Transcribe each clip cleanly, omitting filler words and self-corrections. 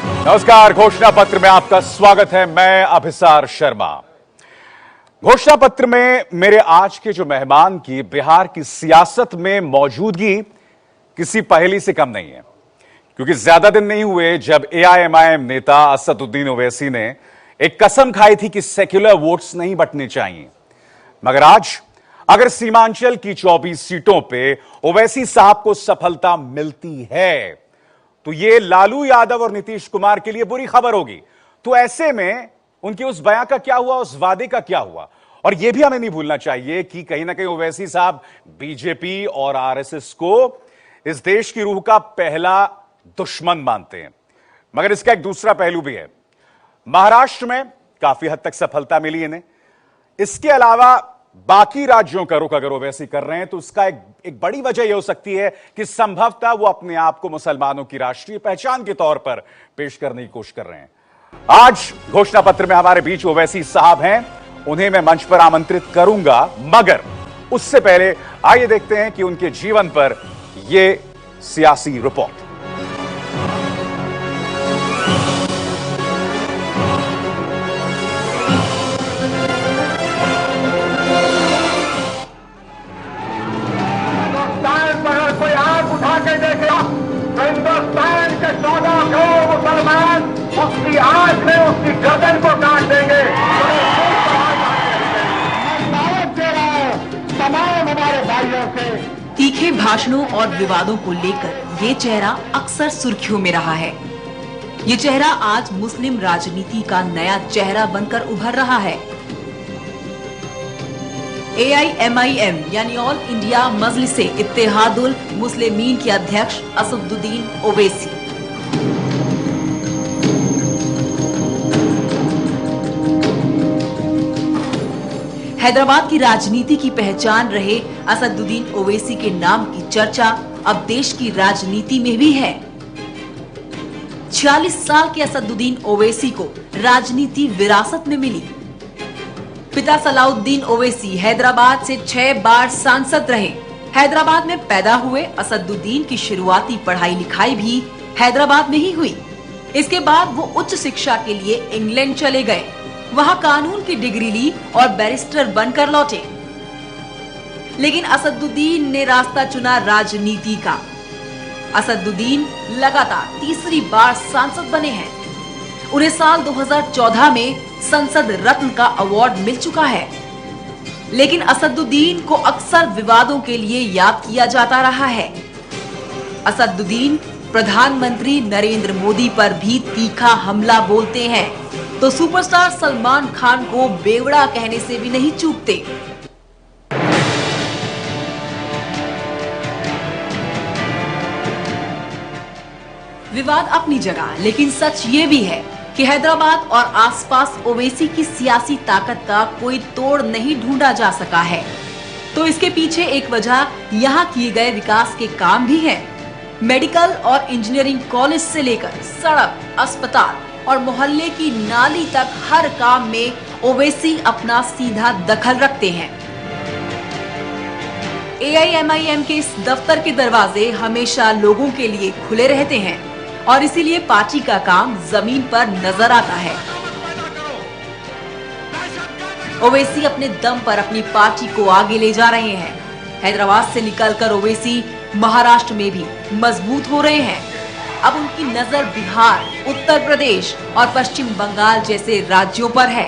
नमस्कार, घोषणा पत्र में आपका स्वागत है। मैं अभिसार शर्मा। घोषणा पत्र में मेरे आज के जो मेहमान की बिहार की सियासत में मौजूदगी किसी पहेली से कम नहीं है, क्योंकि ज्यादा दिन नहीं हुए जब एआईएमआईएम नेता असदुद्दीन ओवैसी ने एक कसम खाई थी कि सेक्युलर वोट्स नहीं बंटने चाहिए। मगर आज अगर सीमांचल की 24 सीटों पे ओवैसी साहब को सफलता मिलती है तो यह लालू यादव और नीतीश कुमार के लिए बुरी खबर होगी। तो ऐसे में उनके उस बयान का क्या हुआ, उस वादे का क्या हुआ? और यह भी हमें नहीं भूलना चाहिए कि कहीं ना कहीं ओवैसी साहब बीजेपी और आरएसएस को इस देश की रूह का पहला दुश्मन मानते हैं। मगर इसका एक दूसरा पहलू भी है। महाराष्ट्र में काफी हद तक सफलता मिली इन्हें। इसके अलावा बाकी राज्यों का रुख अगर ओवैसी कर रहे हैं तो उसका एक बड़ी वजह यह हो सकती है कि संभवतः वो अपने आप को मुसलमानों की राष्ट्रीय पहचान के तौर पर पेश करने की कोशिश कर रहे हैं। आज घोषणा पत्र में हमारे बीच ओवैसी साहब हैं, उन्हें मैं मंच पर आमंत्रित करूंगा, मगर उससे पहले आइए देखते हैं कि उनके जीवन पर यह सियासी रिपोर्ट। हिंदुस्तान के 14 करोड़ मुसलमान उसकी आंख में उसकी गर्दन को काट देंगे। तमाम हमारे भाइयों से तीखे भाषणों और विवादों को लेकर ये चेहरा अक्सर सुर्खियों में रहा है। ये चेहरा आज मुस्लिम राजनीति का नया चेहरा बनकर उभर रहा है। एआईएमआईएम यानी ऑल इंडिया मजलिसे इत्तेहादुल मुस्लिमीन के अध्यक्ष असदुद्दीन ओवैसी। हैदराबाद की राजनीति की पहचान रहे असदुद्दीन ओवैसी के नाम की चर्चा अब देश की राजनीति में भी है। 46 साल के असदुद्दीन ओवैसी को राजनीति विरासत में मिली। पिता सलाउद्दीन ओवैसी हैदराबाद से 6 बार सांसद रहे। हैदराबाद में पैदा हुए असदुद्दीन की शुरुआती पढ़ाई लिखाई भी हैदराबाद में ही हुई। इसके बाद वो उच्च शिक्षा के लिए इंग्लैंड चले गए। वहां कानून की डिग्री ली और बैरिस्टर बनकर लौटे। लेकिन असदुद्दीन ने रास्ता चुना राजनीति का। असदुद्दीन लगातार तीसरी बार सांसद बने हैं। उन्हें साल 2014 में संसद रत्न का अवार्ड मिल चुका है। लेकिन असदुद्दीन को अक्सर विवादों के लिए याद किया जाता रहा है। असदुद्दीन प्रधानमंत्री नरेंद्र मोदी पर भी तीखा हमला बोलते हैं तो सुपरस्टार सलमान खान को बेवड़ा कहने से भी नहीं चूकते। विवाद अपनी जगह, लेकिन सच ये भी है कि हैदराबाद और आसपास ओवैसी की सियासी ताकत का कोई तोड़ नहीं ढूंढा जा सका है। तो इसके पीछे एक वजह यहाँ किए गए विकास के काम भी है। मेडिकल और इंजीनियरिंग कॉलेज से लेकर सड़क, अस्पताल और मोहल्ले की नाली तक हर काम में ओवैसी अपना सीधा दखल रखते हैं। एआईएमआईएम के इस दफ्तर के दरवाजे हमेशा लोगों के लिए खुले रहते हैं और इसीलिए पार्टी का काम जमीन पर नजर आता है। ओवैसी अपने दम पर अपनी पार्टी को आगे ले जा रहे हैं। हैदराबाद से निकलकर ओवैसी महाराष्ट्र में भी मजबूत हो रहे हैं। अब उनकी नजर बिहार, उत्तर प्रदेश और पश्चिम बंगाल जैसे राज्यों पर है।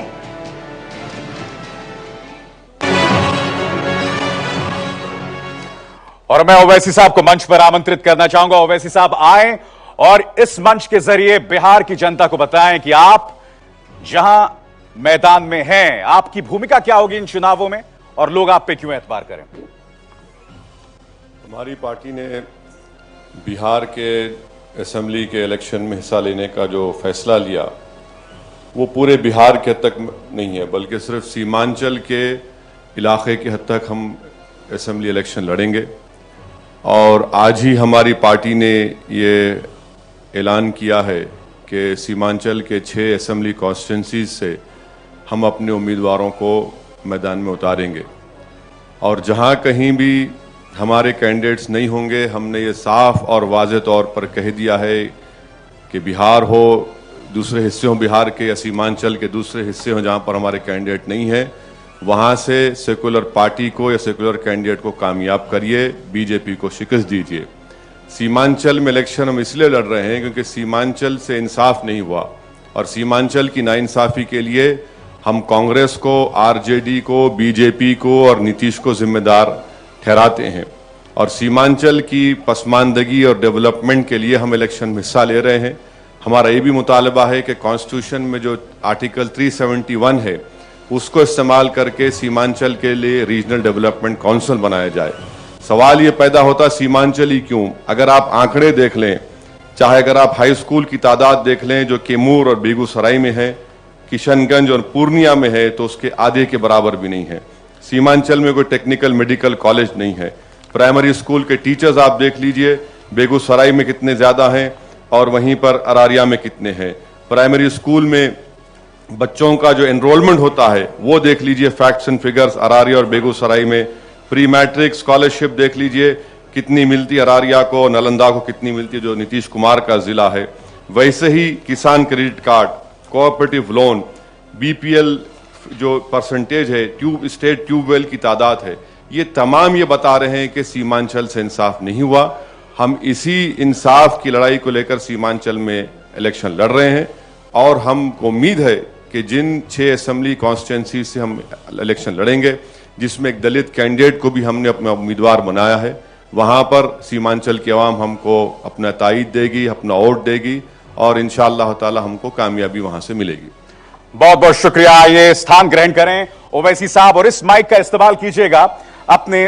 और मैं ओवैसी साहब को मंच पर आमंत्रित करना चाहूंगा। ओवैसी साहब आए और इस मंच के जरिए बिहार की जनता को बताएं कि आप जहां मैदान में हैं, आपकी भूमिका क्या होगी इन चुनावों में और लोग आप पे क्यों एतबार करें। हमारी पार्टी ने बिहार के असेंबली के इलेक्शन में हिस्सा लेने का जो फैसला लिया वो पूरे बिहार के हद तक नहीं है, बल्कि सिर्फ सीमांचल के इलाके के हद तक हम असेंबली इलेक्शन लड़ेंगे। और आज ही हमारी पार्टी ने ये ऐलान किया है कि सीमांचल के 6 असेंबली कॉन्स्टिट्यूंसीज से हम अपने उम्मीदवारों को मैदान में उतारेंगे। और जहां कहीं भी हमारे कैंडिडेट्स नहीं होंगे, हमने ये साफ और वाज़ेह तौर पर कह दिया है कि बिहार हो, दूसरे हिस्से हों बिहार के या सीमांचल के दूसरे हिस्से हों जहां पर हमारे कैंडिडेट नहीं है, वहां से सेकुलर पार्टी को या सेकुलर कैंडिडेट को कामयाब करिए, बीजेपी को शिकस्त दीजिए। सीमांचल में इलेक्शन हम इसलिए लड़ रहे हैं क्योंकि सीमांचल से इंसाफ नहीं हुआ और सीमांचल की नाइंसाफी के लिए हम कांग्रेस को, आरजेडी को, बीजेपी को और नीतीश को जिम्मेदार ठहराते हैं और सीमांचल की पसमानदगी और डेवलपमेंट के लिए हम इलेक्शन में हिस्सा ले रहे हैं। हमारा ये भी मुतालबा है कि कॉन्स्टिट्यूशन में जो आर्टिकल 371 है उसको इस्तेमाल करके सीमांचल के लिए रीजनल डेवलपमेंट काउंसिल बनाया जाए। सवाल ये पैदा होता सीमांचल ही क्यों? अगर आप आंकड़े देख लें, चाहे अगर आप हाई स्कूल की तादाद देख लें जो कैमूर और बेगूसराय में है, किशनगंज और पूर्णिया में है, तो उसके आधे के बराबर भी नहीं है। सीमांचल में कोई टेक्निकल मेडिकल कॉलेज नहीं है। प्राइमरी स्कूल के टीचर्स आप देख लीजिए, बेगूसराय में कितने ज्यादा हैं और वहीं पर अरारिया में कितने हैं। प्राइमरी स्कूल में बच्चों का जो एनरोलमेंट होता है वो देख लीजिए, फैक्ट्स एंड फिगर्स अरारिया और बेगूसराय में। प्री मैट्रिक स्कॉलरशिप देख लीजिए कितनी मिलती है अरारिया को, नालंदा को कितनी मिलती है जो नीतीश कुमार का जिला है। वैसे ही किसान credit card, cooperative loan, BPL जो परसेंटेज है, स्टेट ट्यूबवेल की तादाद है, ये तमाम ये बता रहे हैं कि सीमांचल से इंसाफ नहीं हुआ। हम इसी इंसाफ की लड़ाई को लेकर सीमांचल में इलेक्शन लड़ रहे हैं और हमको उम्मीद है कि जिन 6 असेंबली कॉन्स्टिट्यूंसी से हम इलेक्शन लड़ेंगे, जिसमें एक दलित कैंडिडेट को भी हमने अपना उम्मीदवार बनाया है, वहां पर सीमांचल की आवाम हमको अपना तायीद देगी, अपना वोट देगी और इंशाअल्लाह ताला हमको कामयाबी वहां से मिलेगी। बहुत बहुत शुक्रिया। ये स्थान ग्रहण करें ओवैसी साहब और इस माइक का इस्तेमाल कीजिएगा अपने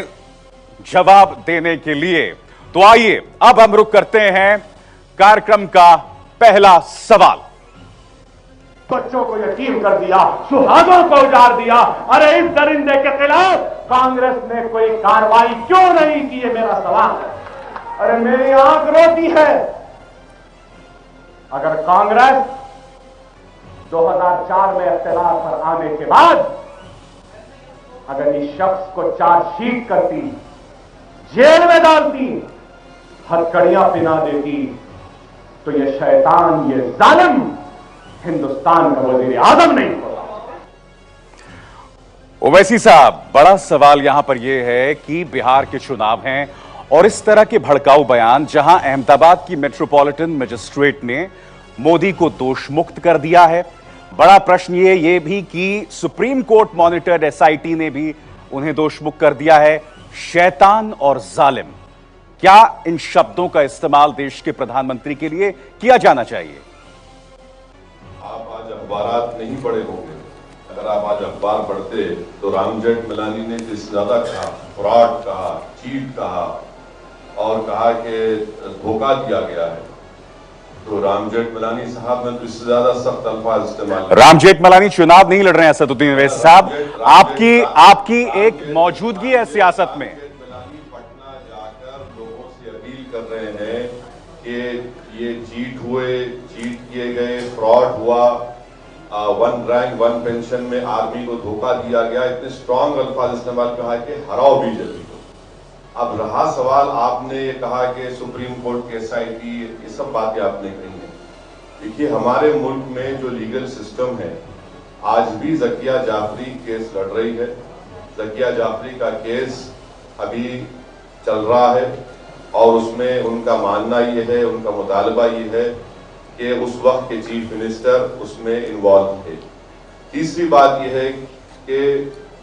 जवाब देने के लिए। तो आइए अब हम रुख करते हैं कार्यक्रम का पहला सवाल। बच्चों को यतीम कर दिया, सुहागों को उजाड़ दिया। अरे इस दरिंदे के खिलाफ कांग्रेस ने कोई कार्रवाई क्यों नहीं की, है मेरा सवाल है। अरे मेरी आंख रोती है। अगर कांग्रेस 2004 में इख्तिलाफ पर आने के बाद अगर इस शख्स को चार्जशीट करती, जेल में डालती, हथकड़ियां पिना देती, तो ये शैतान, ये जालिम हिंदुस्तान का वजीर आजम नहीं होता। ओवैसी साहब, बड़ा सवाल यहां पर यह है कि बिहार के चुनाव हैं और इस तरह के भड़काऊ बयान, जहां अहमदाबाद की मेट्रोपॉलिटन मजिस्ट्रेट ने मोदी को दोष मुक्त कर दिया है। बड़ा प्रश्न ये भी कि सुप्रीम कोर्ट मॉनिटर्ड एसआईटी ने भी उन्हें दोष मुक्त कर दिया है। शैतान और जालिम, क्या इन शब्दों का इस्तेमाल देश के प्रधानमंत्री के लिए किया जाना चाहिए? आप आज अखबार नहीं पढ़े होंगे। अगर आप आज अखबार पढ़ते तो राम जेठमलानी ने जिस ज्यादा कहा, फ्रॉड कहा, चीट कहा और कहा कि धोखा दिया गया है, तो राम जेठमलानी साहब ने तो इससे ज्यादा सख्त अल्फाज इस्तेमाल। राम जेठमलानी चुनाव नहीं लड़ रहे हैं असदुद्दीन ओवैसी साहब, आपकी एक मौजूदगी है सियासत में। जेठमलानी पटना जाकर लोगों से अपील कर रहे हैं कि ये चीट हुए, चीट किए गए, फ्रॉड हुआ, 1 रैंक 1 पेंशन में आर्मी को धोखा दिया गया, इतने स्ट्रांग अल्फाज इस्तेमाल कहा कि हराओ बीजेपी को। अब रहा सवाल, आपने ये कहा कि सुप्रीम कोर्ट की एसआईटी, ये सब बातें आपने कही हैं। देखिए, हमारे मुल्क में जो लीगल सिस्टम है, आज भी जकिया जाफरी केस लड़ रही है। जकिया जाफरी का केस अभी चल रहा है और उसमें उनका मानना ये है, उनका मुतालबा ये है कि उस वक्त के चीफ मिनिस्टर उसमें इन्वॉल्व थे। तीसरी बात यह है कि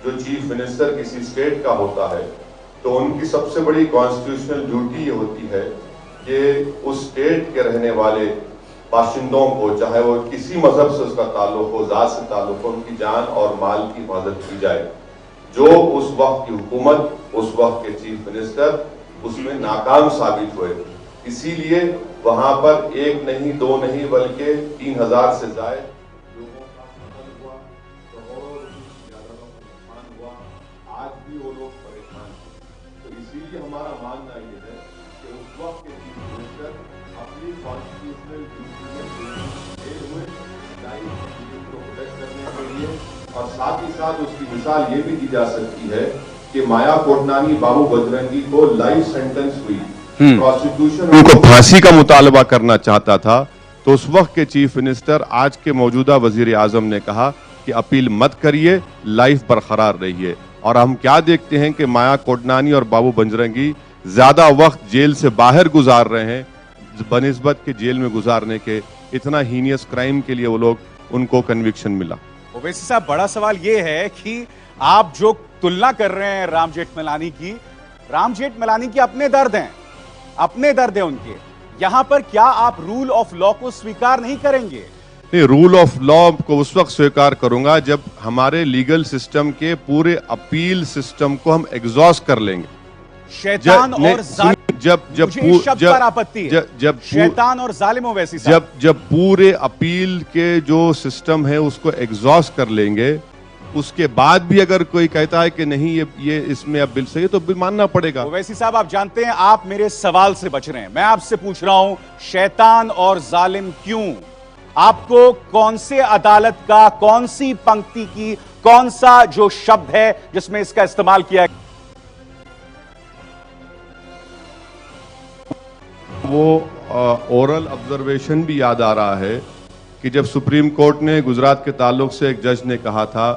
जो चीफ मिनिस्टर किसी स्टेट का होता है तो उनकी सबसे बड़ी कॉन्स्टिट्यूशनल ड्यूटी ये होती है कि उस स्टेट के रहने वाले बाशिंदों को, चाहे वो किसी मजहब से उसका ताल्लुक हो, जात से ताल्लुक हो, उनकी जान और माल की हिफाजत की जाए। जो उस वक्त की हुकूमत, उस वक्त के चीफ मिनिस्टर उसमें नाकाम साबित हुए। इसीलिए वहां पर 1 नहीं 2 नहीं बल्कि 3000 से ज्यादा लोगों का कत्ल हुआ, करोड़ों ज्यादा नुकसान हुआ। आज भी वो लोग परेशान हैं। तो इसीलिए हमारा मानना ये है कि उस वक्त के चीफ मिनिस्टर अपनी कॉन्स्टिट्यूशनल ड्यूटी में हुए को प्रोटेक्ट करने के लिए, और साथ ही साथ उसकी मिसाल ये भी दी जा सकती है कि माया कोटनानी, बाबू बजरंगी को लाइफ सेंटेंस हुई, प्रोसिक्यूशन उनको फांसी का मुतालबा करना चाहता था, तो उस वक्त के चीफ मिनिस्टर आज के मौजूदा वजीर आजम ने कहा कि अपील मत करिए, लाइफ बरकरार रहिए। और हम क्या देखते हैं कि माया कोडनानी और बाबू बंजरंगी ज्यादा वक्त जेल से बाहर गुजार रहे हैं बनिस्बत के जेल में गुजारने के। इतना हीनियस क्राइम के लिए वो लोग, उनको कन्विक्शन मिला। ओवैसी साहब, बड़ा सवाल यह है कि आप जो तुलना कर रहे हैं राम जेठमलानी की, राम जेठमलानी के अपने दर्द हैं, अपने दर्द हैं उनके। यहां पर क्या आप रूल ऑफ लॉ को स्वीकार नहीं करेंगे? नहीं, रूल ऑफ लॉ को उस वक्त स्वीकार करूंगा जब हमारे लीगल सिस्टम के पूरे अपील सिस्टम को हम एग्जॉस्ट कर लेंगे। शैतान और जालिम, जब मुझे इस शब्द पर आपत्ति है। जब शैतान और जालिम ओवैसी साहब, जब पूरे अपील के जो सिस्टम है उसको एग्जॉस्ट कर लेंगे, उसके बाद भी अगर कोई कहता है कि नहीं ये इसमें अब बिल सही है तो बिल मानना पड़ेगा। ओवैसी साहब, आप जानते हैं आप मेरे सवाल से बच रहे हैं। मैं आपसे पूछ रहा हूं, शैतान और जालिम क्यों? आपको कौन से अदालत का, कौन सी पंक्ति की, कौन सा जो शब्द है जिसमें इसका इस्तेमाल किया? वो ओरल ऑब्जर्वेशन भी याद आ रहा है कि जब सुप्रीम कोर्ट ने गुजरात के ताल्लुक से एक जज ने कहा था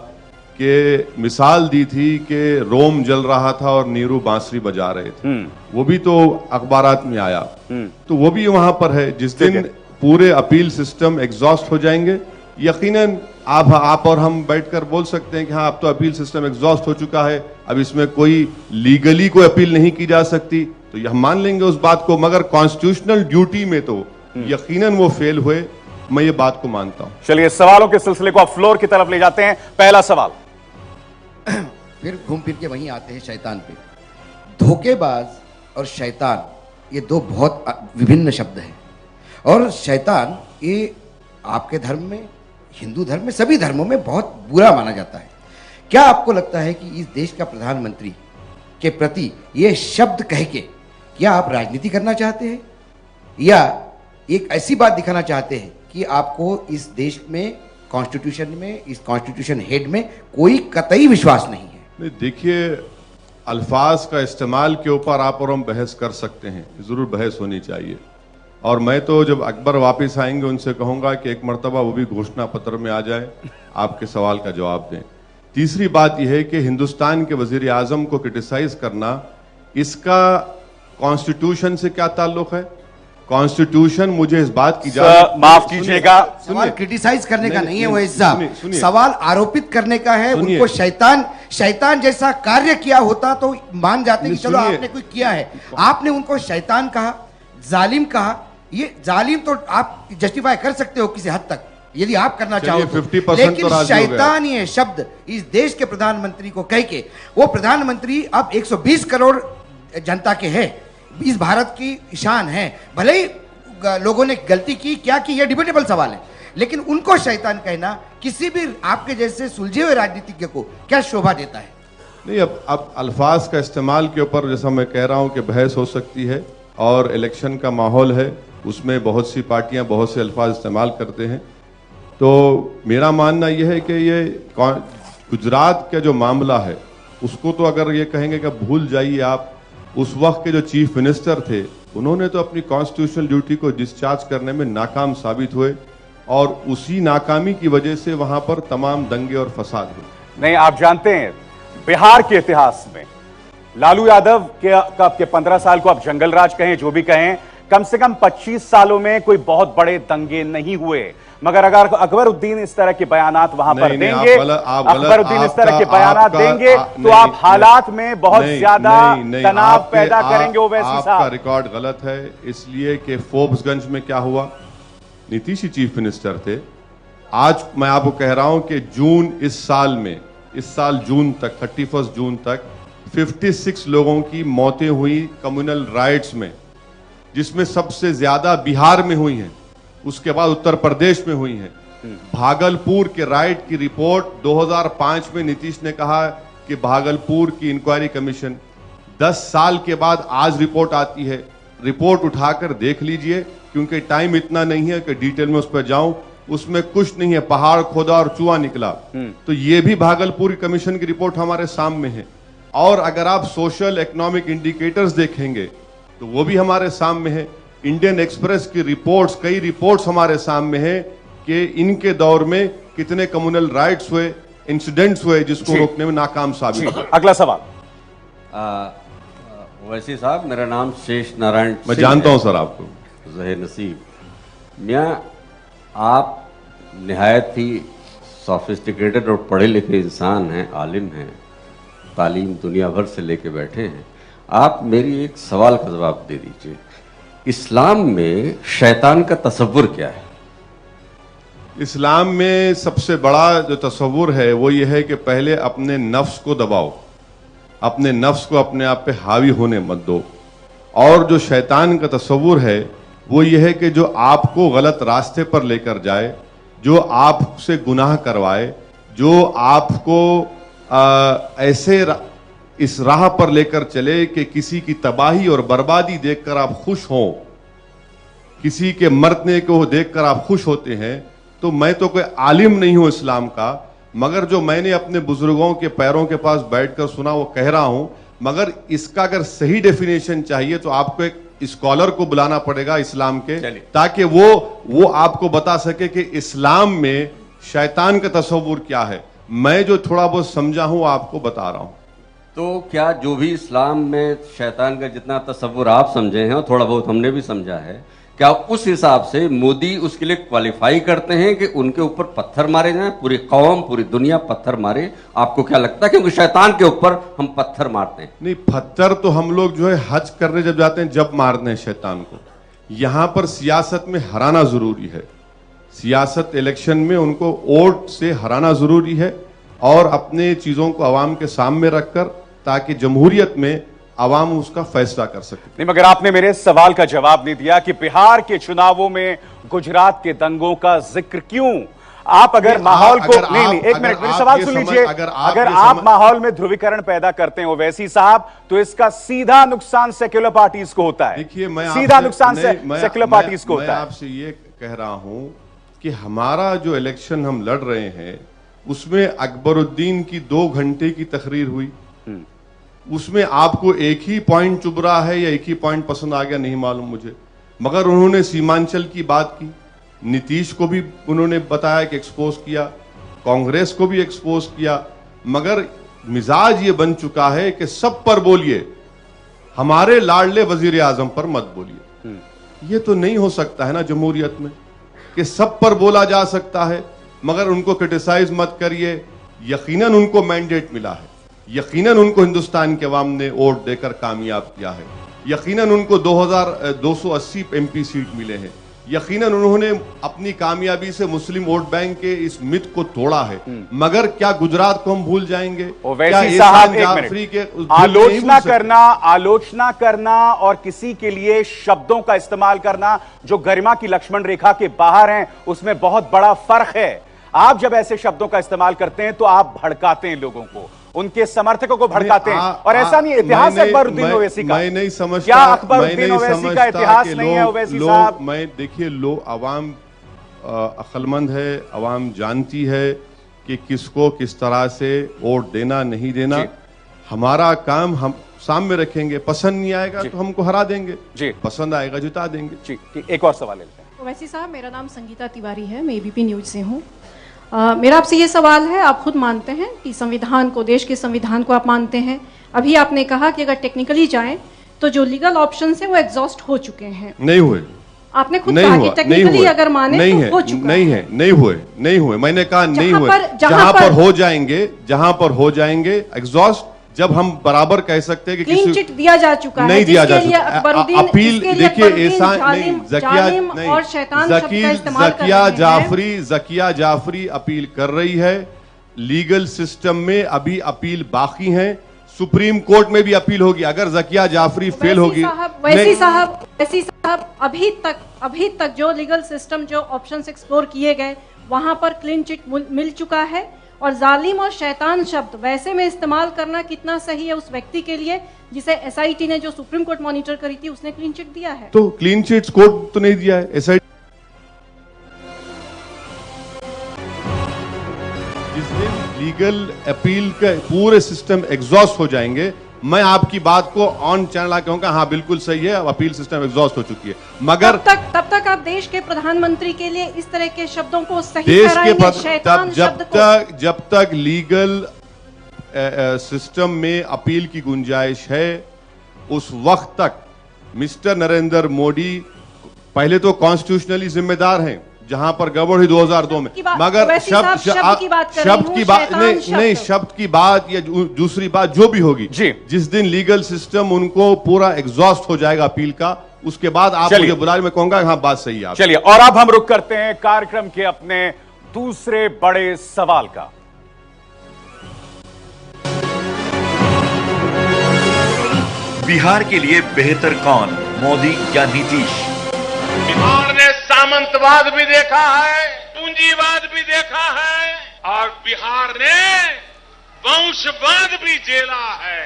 कि मिसाल दी थी कि रोम जल रहा था और नीरू बांसुरी बजा रहे थे, वो भी तो अखबारात में आया। तो वो भी वहां पर है। जिस दिन पूरे अपील सिस्टम एग्जॉस्ट हो जाएंगे, यकीनन आप और हम बैठकर बोल सकते हैं कि हाँ अब तो अपील सिस्टम एग्जॉस्ट हो चुका है, अब इसमें कोई लीगली कोई अपील नहीं की जा सकती, तो हम मान लेंगे उस बात को। मगर कॉन्स्टिट्यूशनल ड्यूटी में तो यकीनन वो फेल हुए, मैं ये बात को मानता हूं। चलिए, सवालों के सिलसिले को आप फ्लोर की तरफ ले जाते हैं। पहला सवाल, फिर घूम फिर के वहीं आते हैं शैतान पे। धोखेबाज और शैतान ये दो बहुत विभिन्न शब्द हैं, और शैतान ये आपके धर्म में, हिंदू धर्म में, सभी धर्मों में बहुत बुरा माना जाता है। क्या आपको लगता है कि इस देश का प्रधानमंत्री के प्रति ये शब्द कह के क्या आप राजनीति करना चाहते हैं, या एक ऐसी बात दिखाना चाहते हैं कि आपको इस देश में, कॉन्स्टिट्यूशन में, इस कॉन्स्टिट्यूशन हेड में कोई कतई विश्वास नहीं है? नहीं, देखिए, अल्फाज का इस्तेमाल के ऊपर आप और हम बहस कर सकते हैं, जरूर बहस होनी चाहिए। और मैं तो जब अकबर वापस आएंगे उनसे कहूंगा कि एक मर्तबा वो भी घोषणा पत्र में आ जाए, आपके सवाल का जवाब दें। तीसरी बात यह है कि हिंदुस्तान के वजीर आजम को क्रिटिसाइज करना, इसका कॉन्स्टिट्यूशन से क्या ताल्लुक है? कॉन्स्टिट्यूशन मुझे इस बात की माफ कीजिएगा, सवाल क्रिटिसाइज करने का नहीं है वो साहब, सवाल आरोपित करने का है। उनको शैतान जैसा कार्य किया होता तो मान जाते कि चलो आपने कुछ किया है। आपने उनको शैतान कहा, जालिम कहा। ये जालिम तो आप जस्टिफाई कर सकते हो किसी हद तक, यदि आप करना चाहो तो। 50% लेकिन तो शैतान ये शब्द इस देश के प्रधानमंत्री को कह के, वो प्रधानमंत्री अब 120 करोड़ जनता के हैं, इस भारत की शान है। भले ही लोगों ने गलती की, क्या की, ये डिबेटेबल सवाल है, लेकिन उनको शैतान कहना किसी भी आपके जैसे सुलझे हुए राजनीतिज्ञ को क्या शोभा देता है? नहीं, अब अल्फाज का इस्तेमाल के ऊपर जैसा मैं कह रहा हूं कि बहस हो सकती है, और इलेक्शन का माहौल है, उसमें बहुत सी पार्टियां बहुत से अल्फाज इस्तेमाल करते हैं। तो मेरा मानना यह है कि ये गुजरात का जो मामला है उसको तो अगर ये कहेंगे कि भूल जाइए आप, उस वक्त के जो चीफ मिनिस्टर थे उन्होंने तो अपनी कॉन्स्टिट्यूशनल ड्यूटी को डिस्चार्ज करने में नाकाम साबित हुए, और उसी नाकामी की वजह से वहां पर तमाम दंगे और फसाद हुए। नहीं, आप जानते हैं बिहार के इतिहास में लालू यादव के 15 साल को आप जंगल राज कहें, जो भी कहें, कम से कम 25 सालों में कोई बहुत बड़े दंगे नहीं हुए। मगर अगर अकबरुद्दीन इस तरह के बयानात वहां पर देंगे, अकबरुद्दीन इस तरह के बयानात देंगे तो आप हालात में बहुत ज्यादा तनाव पैदा करेंगे। ओवैसी साहब, आपका रिकॉर्ड गलत है, इसलिए कि फोर्ब्सगंज में क्या हुआ, नीतीश ही चीफ मिनिस्टर थे। आज मैं आपको कह रहा हूं कि जून इस साल जून तक, 31 जून तक 56 लोगों की मौतें हुई कम्युनल राइट्स में, जिसमें सबसे ज्यादा बिहार में हुई हैं, उसके बाद उत्तर प्रदेश में हुई हैं। भागलपुर के राइट की रिपोर्ट 2005 में नीतीश ने कहा कि भागलपुर की इंक्वायरी कमीशन, 10 साल के बाद आज रिपोर्ट आती है। रिपोर्ट उठाकर देख लीजिए, क्योंकि टाइम इतना नहीं है कि डिटेल में उस पर जाऊं। उसमें कुछ नहीं है, पहाड़ खोदा और चूहा निकला। तो ये भी भागलपुर की कमीशन की रिपोर्ट हमारे सामने है। और अगर आप सोशल इकोनॉमिक इंडिकेटर्स देखेंगे तो वो भी हमारे सामने है। इंडियन एक्सप्रेस की रिपोर्ट्स, कई रिपोर्ट्स हमारे सामने हैं कि इनके दौर में कितने कम्युनल राइट्स हुए, इंसिडेंट्स हुए जिसको जी। रोकने में नाकाम साबित हुए। अगला सवाल। वैसी साहब, मेरा नाम शेष नारायण मैं सिंह जानता है। हूं सर आपको। ज़हीर नसीब मियाँ, आप निहायत ही सोफिस्टिकेटेड और पढ़े लिखे इंसान हैं, आलिम हैं, तालीम दुनिया भर से लेके बैठे हैं। आप मेरी एक सवाल का जवाब दे दीजिए, इस्लाम में शैतान का तसव्वुर क्या है? इस्लाम में सबसे बड़ा जो तस्वुर है वो ये है कि पहले अपने नफ्स को दबाओ, अपने नफ्स को अपने आप पे हावी होने मत दो। और जो शैतान का तस्वुर है वो ये है कि जो आपको गलत रास्ते पर लेकर जाए, जो आपसे गुनाह करवाए, जो आपको इस राह पर लेकर चले कि किसी की तबाही और बर्बादी देखकर आप खुश हों, किसी के मरने को देखकर आप खुश होते हैं। तो मैं तो कोई आलिम नहीं हूं इस्लाम का, मगर जो मैंने अपने बुजुर्गों के पैरों के पास बैठकर सुना वो कह रहा हूं। मगर इसका अगर सही डेफिनेशन चाहिए तो आपको एक स्कॉलर को बुलाना पड़ेगा इस्लाम के, ताकि वो आपको बता सके कि इस्लाम में शैतान का तस्वुर क्या है। मैं जो थोड़ा बहुत समझा हूं आपको बता रहा हूं। तो क्या जो भी इस्लाम में शैतान का जितना तसव्वुर आप समझे हैं और थोड़ा बहुत हमने भी समझा है, क्या उस हिसाब से मोदी उसके लिए क्वालिफाई करते हैं कि उनके ऊपर पत्थर मारे जाएं, पूरी कौम पूरी दुनिया पत्थर मारे? आपको क्या लगता है? क्योंकि शैतान के ऊपर हम पत्थर मारते हैं। नहीं, पत्थर तो हम लोग जो है हज करने जब जाते हैं जब मारते हैं शैतान को। यहां पर सियासत में हराना जरूरी है, सियासत इलेक्शन में उनको वोट से हराना जरूरी है, और अपने चीजों को आवाम के सामने रखकर, ताकि जमहूरियत में आवाम उसका फैसला कर सके। नहीं, मगर आपने मेरे सवाल का जवाब नहीं दिया कि बिहार के चुनावों में गुजरात के दंगों का जिक्र क्यों? आप अगर माहौल को नहीं, एक मिनट, मेरी सवाल सुन लीजिए। अगर आप माहौल में ध्रुवीकरण पैदा करते हैं ओवैसी साहब, तो इसका सीधा नुकसान सेक्युलर पार्टीज को होता है। देखिए, मैं सीधा नुकसान सेक्युलर पार्टीज को होता है। मैं आपसे ये कह रहा हूं कि हमारा जो इलेक्शन हम लड़ रहे हैं उसमें अकबरुद्दीन की 2 घंटे की तकरीर हुई, उसमें आपको एक ही पॉइंट चुभ रहा है या एक ही पॉइंट पसंद आ गया नहीं मालूम मुझे, मगर उन्होंने सीमांचल की बात की, नीतीश को भी उन्होंने बताया कि एक्सपोज किया, कांग्रेस को भी एक्सपोज किया। मगर मिजाज ये बन चुका है कि सब पर बोलिए, हमारे लाडले वजीर आजम पर मत बोलिए। ये तो नहीं हो सकता है ना जमहूरियत में कि सब पर बोला जा सकता है मगर उनको क्रिटिसाइज मत करिए। यकीनन उनको मैंडेट मिला है, यकीनन उनको हिंदुस्तान के अवाम ने वोट देकर कामयाब किया है, यकीनन उनको 2280 MP सीट मिले हैं, यकीनन उन्होंने अपनी कामयाबी से मुस्लिम वोट बैंक के इस मिथ को तोड़ा है। मगर क्या गुजरात को हम भूल जाएंगे? ओवैसी साहब, एक मिनट, आलोचना करना और किसी के लिए शब्दों का इस्तेमाल करना जो गरिमा की लक्ष्मण रेखा के बाहर हैं, उसमें बहुत बड़ा फर्क है। आप जब ऐसे शब्दों का इस्तेमाल करते हैं तो आप भड़काते हैं लोगों को, उनके समर्थकों को भड़काते हैं। और ऐसा नहीं, इतिहास अकबरुद्दीन ओवैसी का, मैं नहीं समझता, क्या अकबरुद्दीन ओवैसी का इतिहास नहीं है ओवैसी साहब? मैं देखिए, आवाम अक्लमंद है, आवाम जानती है कि किसको किस तरह से वोट देना नहीं देना। हमारा काम हम सामने रखेंगे, पसंद नहीं आएगा तो हमको हरा देंगे जी, पसंद आएगा जिता देंगे जी। एक और सवाल लेते हैं। ओवैसी साहब, मेरा नाम संगीता तिवारी है, मैं एबीपी न्यूज से हूँ। मेरा आपसे ये सवाल है, आप खुद मानते हैं कि संविधान को, देश के संविधान को आप मानते हैं? अभी आपने कहा कि अगर टेक्निकली जाएं तो जो लीगल ऑप्शंस हैं वो एग्जॉस्ट हो चुके हैं। नहीं हुए, आपने खुद कहा कि टेक्निकली अगर माने तो हो चुका है। नहीं हुए, मैंने कहा नहीं हुए। जहां पर हो जाएंगे एग्जॉस्ट, जब हम बराबर कह सकते हैं कि क्लीन चिट दिया जा चुका है, नहीं दिया जा चुका। अपील देखिए, ऐसा नहीं, जकिया जाफरी अपील कर रही है, लीगल सिस्टम में अभी अपील बाकी है, सुप्रीम कोर्ट में भी अपील होगी। अगर जकिया जाफरी फेल होगी, वैसी साहब अभी तक जो लीगल सिस्टम, जो ऑप्शंस एक्सप्लोर किए गए, वहां पर क्लीन चिट मिल चुका है। और जालिम और शैतान शब्द वैसे में इस्तेमाल करना कितना सही है उस व्यक्ति के लिए जिसे एसआईटी ने, जो सुप्रीम कोर्ट मॉनिटर करी थी, उसने क्लीन चिट दिया है? तो क्लीन चिट कोर्ट तो नहीं दिया है, एसआईटी। जिस दिन लीगल अपील का पूरे सिस्टम एग्जॉस्ट हो जाएंगे मैं आपकी बात को ऑन चैनल आके कहूंगा हाँ बिल्कुल सही है, अपील सिस्टम एग्जॉस्ट हो चुकी है, मगर तब तक आप देश के प्रधानमंत्री के लिए इस तरह के शब्दों को सही देश ठहराएंगे, के शैतान शब्द को? जब तक लीगल सिस्टम में अपील की गुंजाइश है, उस वक्त तक मिस्टर नरेंद्र मोदी पहले तो कॉन्स्टिट्यूशनली जिम्मेदार हैं, जहां पर गड़बड़ हुई 2002 में, मगर शब्द की बात नहीं, शब्द की बात या दूसरी बात जो भी होगी जी, जिस दिन लीगल सिस्टम उनको पूरा एग्जॉस्ट हो जाएगा अपील का, उसके बाद आप मुझे बुला, मैं कहूंगा हाँ बात सही है। चलिए, और अब हम रुक करते हैं कार्यक्रम के अपने दूसरे बड़े सवाल का। बिहार के लिए बेहतर कौन, मोदी या नीतीश? बिहार ने सामंतवाद भी देखा है, पूंजीवाद भी देखा है, और बिहार ने वंशवाद भी झेला है।